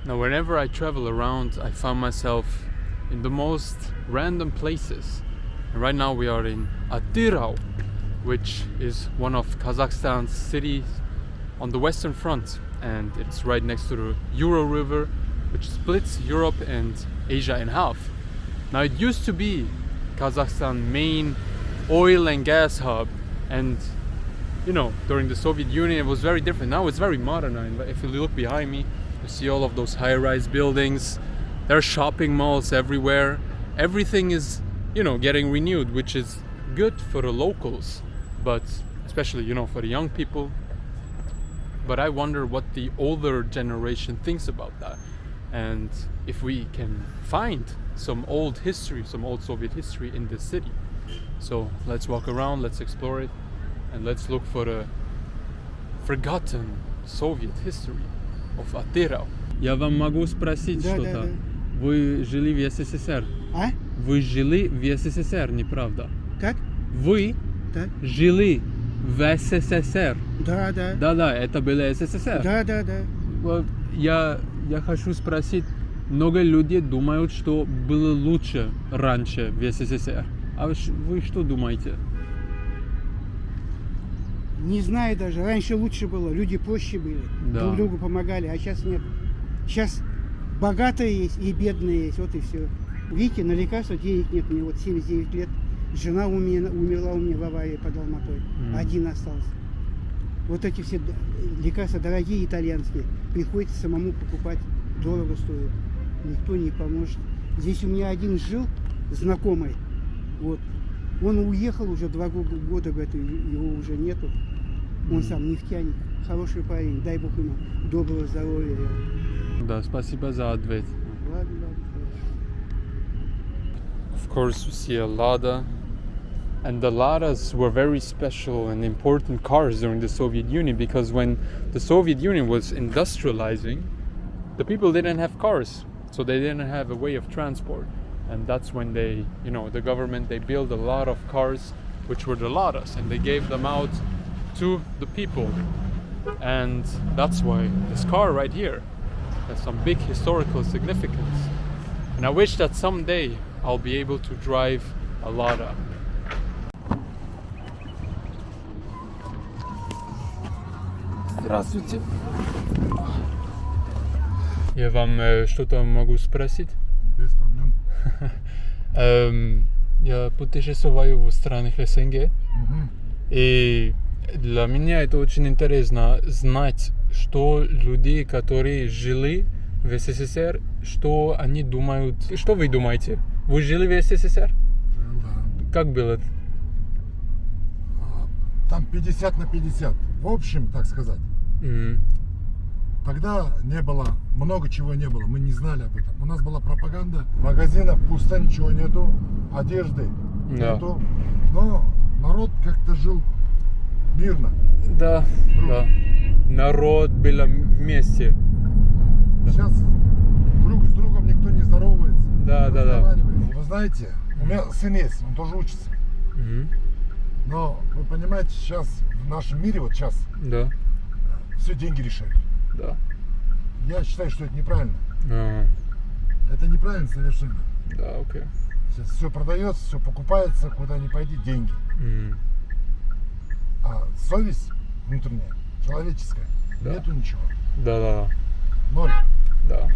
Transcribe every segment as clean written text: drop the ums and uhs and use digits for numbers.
Now, whenever I travel around, I find myself in the most random places. And right now we are in Atyrau, which is one of Kazakhstan's cities on the western front, and it's right next to the Ural River, which splits Europe and Asia in half. Now, it used to be Kazakhstan's main oil and gas hub, and you know, during the Soviet Union it was very different. Now it's very modern. If you look behind me, you see all of those high-rise buildings. There are shopping malls everywhere. Everything is, you know, getting renewed, which is good for the locals, but especially, you know, for the young people. But I wonder what the older generation thinks about that, and if we can find some old history, some old Soviet history in this city. So let's walk around, let's explore it, and let's look for the forgotten Soviet history of Atyrau. Я вам могу спросить что-то? Вы жили в СССР? А? Вы жили в СССР, не правда? Как? Вы Так. жили в СССР? Да. Да, это было СССР. Да. Вот я хочу спросить, много людей думают, что было лучше раньше в СССР. А вы что думаете? Не знаю даже. Раньше лучше было. Люди проще были. Да. Друг другу помогали, а сейчас нет. Сейчас богатые есть и бедные есть. Вот и все. Видите, на лекарства денег нет. Мне вот 79 лет. Жена умерла у меня в аварии под Алматой. Один остался. Вот эти все лекарства дорогие итальянские. Приходится самому покупать. Дорого стоит. Никто не поможет. Здесь у меня один жил, знакомый. Вот. Он уехал уже 2 года, говорит, его уже нету. Он сам нефтяник. Хороший парень. Дай Бог ему доброго здоровья. Да, спасибо за ответ. Ладно. Of course, we see a Lada, and the Ladas were very special and important cars during the Soviet Union, because when the Soviet Union was industrializing, the people didn't have cars, so they didn't have a way of transport, and that's when they, you know, the government, they built a lot of cars, which were the Ladas, and they gave them out to the people, and that's why this car right here has some big historical significance, and I wish that someday I'll be able to drive a Lada. Здравствуйте. Я вам что-то могу спросить? Без проблем. Я путешествую в странах СНГ, и для меня это очень интересно знать, что люди, которые жили в СССР, что они думают. Что вы думаете? Вы жили в СССР? Жил, да. Как было? Там 50 на 50. В общем, так сказать. Тогда не было, много чего не было, мы не знали об этом. У нас была пропаганда, магазинов пусто, ничего нету, одежды нету. Но народ как-то жил мирно. Да. Народ был вместе. Сейчас друг с другом никто не здоровается, Да. Вы знаете, у меня сын есть, он тоже учится. Но вы понимаете, сейчас в нашем мире, вот сейчас, Да. все деньги решают. Да. Я считаю, что это неправильно. Это неправильно совершенно. Да, окей. Сейчас все продается, все покупается, куда ни пойди, деньги. А совесть внутренняя, человеческая, нету ничего. Да. Ноль. Да.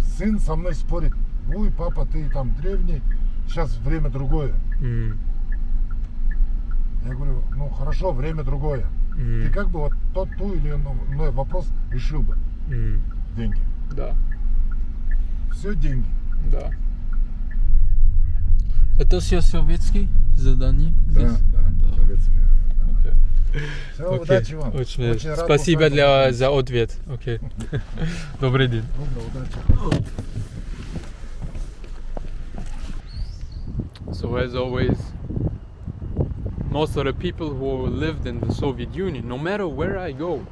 Сын со мной спорит: ой, папа, ты там древний, сейчас время другое. Я говорю, ну хорошо, время другое. Ты как бы вот ту или иной вопрос решил бы. Деньги. Да. Все деньги. Да. Это все советские задания? Да, советские. Окей. Все, удачи вам. Очень рад спасибо был за ответ. Окей. Добрый день. Удачи. So as always, most of the people who lived in the Soviet Union, no matter where I go,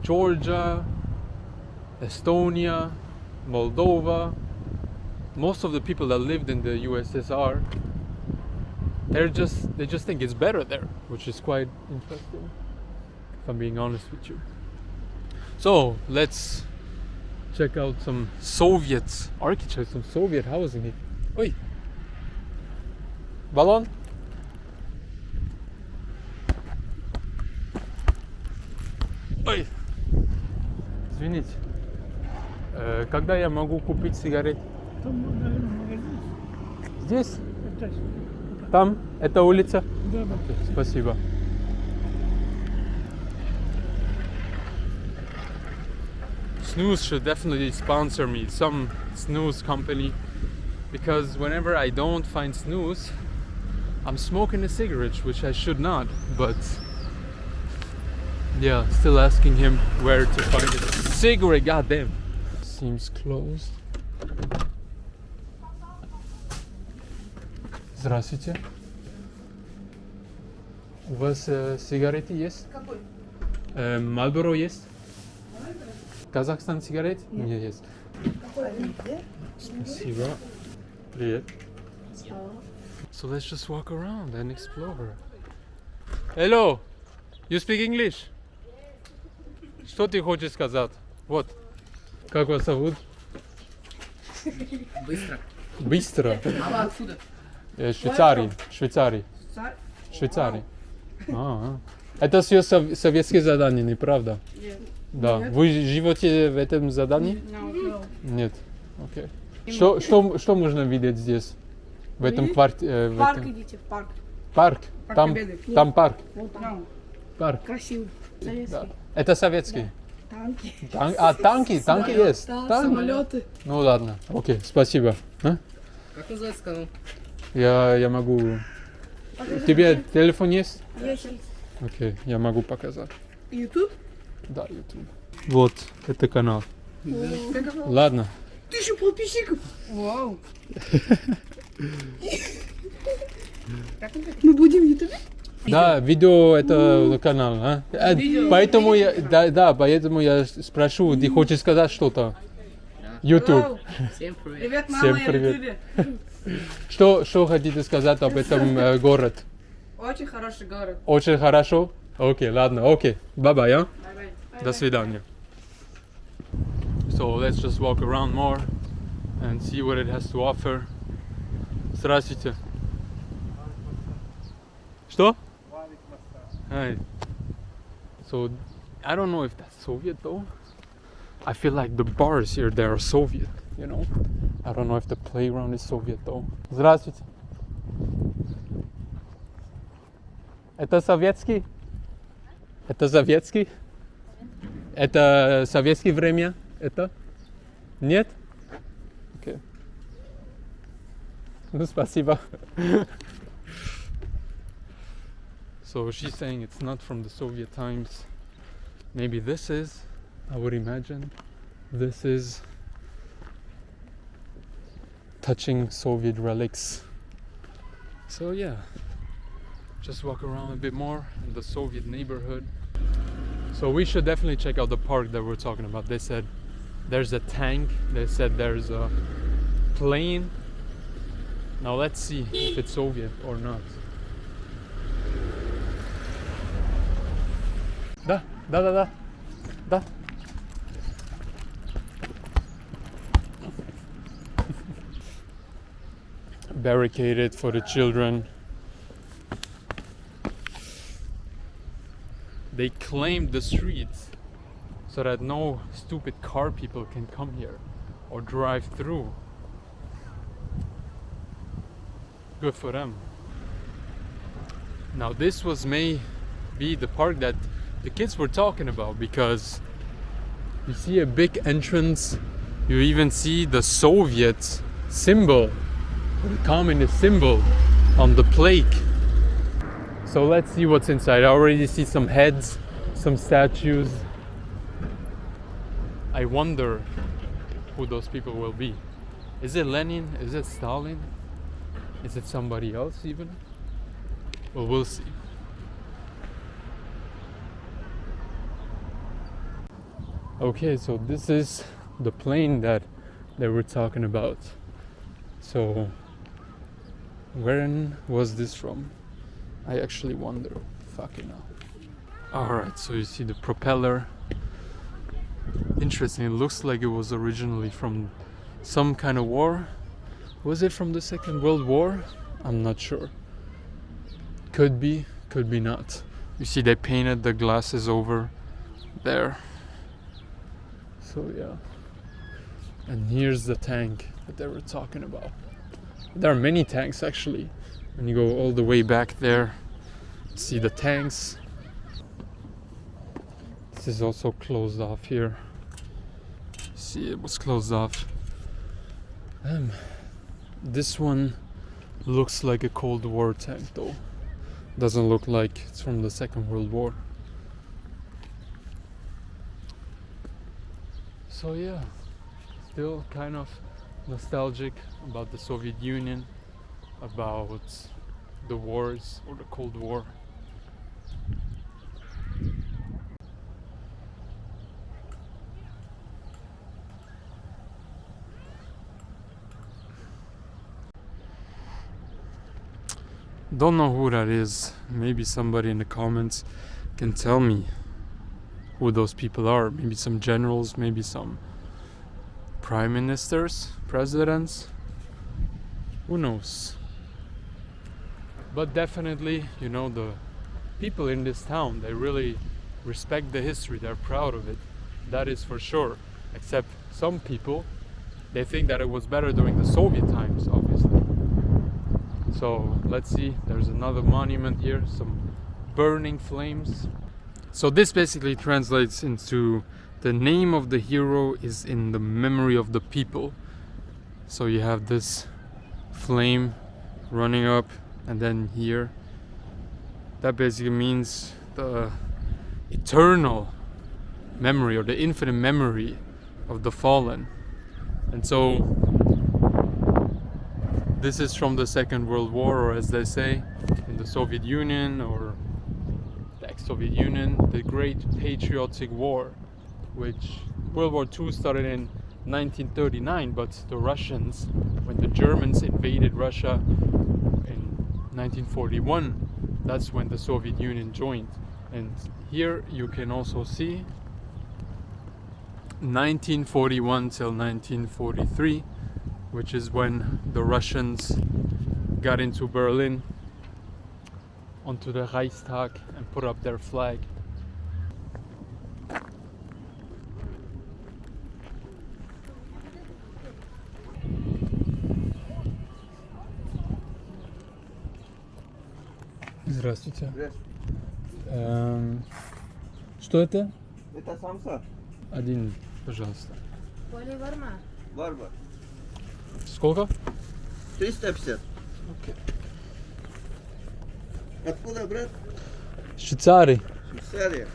Georgia, Estonia, Moldova, most of the people that lived in the USSR, they just think it's better there, which is quite interesting, if I'm being honest with you. So let's check out some Soviet architecture, some Soviet housing. Ой! Баллон? Ой! Извините. Когда я могу купить сигарет? Там, наверное, магазин. Здесь? Это, Там? Это улица? да, да. Спасибо. Snooze should definitely sponsor me, some snooze company, because whenever I don't find snooze, I'm smoking a cigarette, which I should not, but yeah, still asking him where to find it. Cigarette, goddamn. Seems closed. Здравствуйте. У вас сигареты есть? Какой? Marlboro есть? Kazakhstan сигарет? Нет, есть. Какой? Где? Спасибо. Привет. So let's just walk around and explore. Hello, you speak English? Что ты хочешь сказать? Вот. Как вас зовут? Быстро. Быстро. А вы откуда? Швейцарий. Швейцарий. Швейцарий. Это все советские задания, не правда? Нет. Да. Вы живете в этом задании? No. Нет. Окей. Что можно видеть здесь? В этом квартире? В парк идите, в парк. Парк. Парк Там, Победы. там парк. Вот там. Парк. Красивый. Советский. Да. Это советский. Танки. Танки есть. Да, Танки. самолеты. Ну ладно. Окей, спасибо. А? Как называется канал? Я могу. Тебе телефон есть? Есть. Окей, я могу показать. Ютуб? Да, YouTube. Вот, это канал. Как? Ладно. 1000 подписчиков. Вау. Мы будем в ютубе? Да, видео это канал, а? Видео. Поэтому я, поэтому я спрошу, ты хочешь сказать что-то? YouTube. Всем привет. Привет, мама, Всем я привет. в ютубе. Что хотите сказать об этом город? Очень хороший город. Очень хорошо? Окей, ладно, окей. Bye-bye, а? Bye-bye. До свидания. So let's just walk around more and see what it has to offer. Здравствуйте. Что? Hi. So I don't know if that's Soviet though. I feel like the bars here there are Soviet, you know. I don't know if the playground is Soviet though. Здравствуйте. Это советский? Это советский? Это советское время? Это? Нет? Окей. Ну, спасибо. So she's saying it's not from the Soviet times. Maybe this is, I would imagine. This is touching Soviet relics. So yeah, just walk around a bit more in the Soviet neighborhood. So we should definitely check out the park that we're talking about. They said there's a tank, they said there's a plane. Now let's see if it's Soviet or not. Да. Barricaded for the children. They claimed the streets so that no stupid car people can come here or drive through. Good for them. Now this was may be the park that the kids were talking about, because you see a big entrance, you even see the Soviet symbol, the communist symbol on the plaque. So let's see what's inside. I already see some heads, some statues. I wonder who those people will be. Is it Lenin? Is it Stalin? Is it somebody else even? Well, we'll see. Okay, so this is the plane that they were talking about. So when was this from? I actually wonder. Fucking hell. Alright, so you see the propeller. interesting. It looks like it was originally from some kind of war. Was it from the Second World War? I'm not sure. Could be not. You see they painted the glasses over there. So yeah. And here's the tank that they were talking about. There are many tanks actually. When you go all the way back there, see the tanks. This is also closed off here. See, it was closed off. This one looks like a Cold War tank though. Doesn't look like it's from the Second World War. So yeah, still kind of nostalgic about the Soviet Union, about the wars or the Cold War. Don't know who that is. Maybe somebody in the comments can tell me who those people are. Maybe some generals, maybe some prime ministers, presidents. Who knows? But definitely, you know, the people in this town, they really respect the history. They're proud of it. That is for sure. Except some people, they think that it was better during the Soviet times, obviously. So let's see, there's another monument here, some burning flames. So this basically translates into the name of the hero is in the memory of the people. So you have this flame running up, and then here, that basically means the eternal memory or the infinite memory of the fallen. And so this is from the Second World War, or as they say, in the Soviet Union or the ex-Soviet Union, the Great Patriotic War, which World War II started in 1939, but the Russians, when the Germans invaded Russia in 1941, that's when the Soviet Union joined. And here you can also see 1941 till 1943, which is when the Russians got into Berlin, onto the Reichstag, and put up their flag. Здравствуйте. Что это? Это самса. Один, пожалуйста. Поливарма. Барба. Сколько? 350. Окей. Откуда, брат? Швейцарий. Швейцария.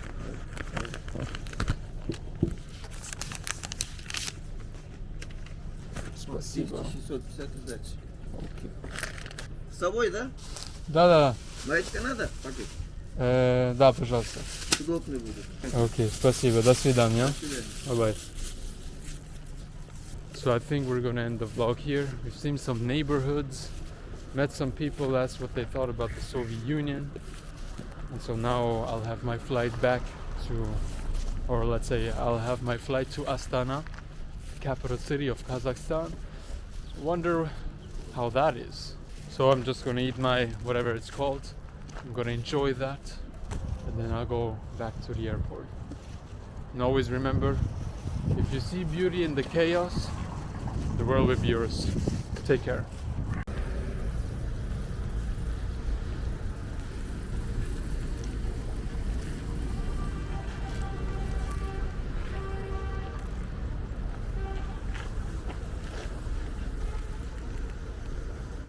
Спасибо. 1650 удачи. С собой, да? Да. Маечка надо? Пакет. Да, пожалуйста. Удобный будет. Окей, спасибо. До свидания. До свидания. Bye-bye. So I think we're gonna end the vlog here. We've seen some neighborhoods, met some people, asked what they thought about the Soviet Union. And so now I'll have my flight back to, or let's say I'll have my flight to Astana, capital city of Kazakhstan. Wonder how that is. So I'm just gonna eat my, whatever it's called. I'm gonna enjoy that, and then I'll go back to the airport. And always remember, if you see beauty in the chaos, the world will be yours. Take care.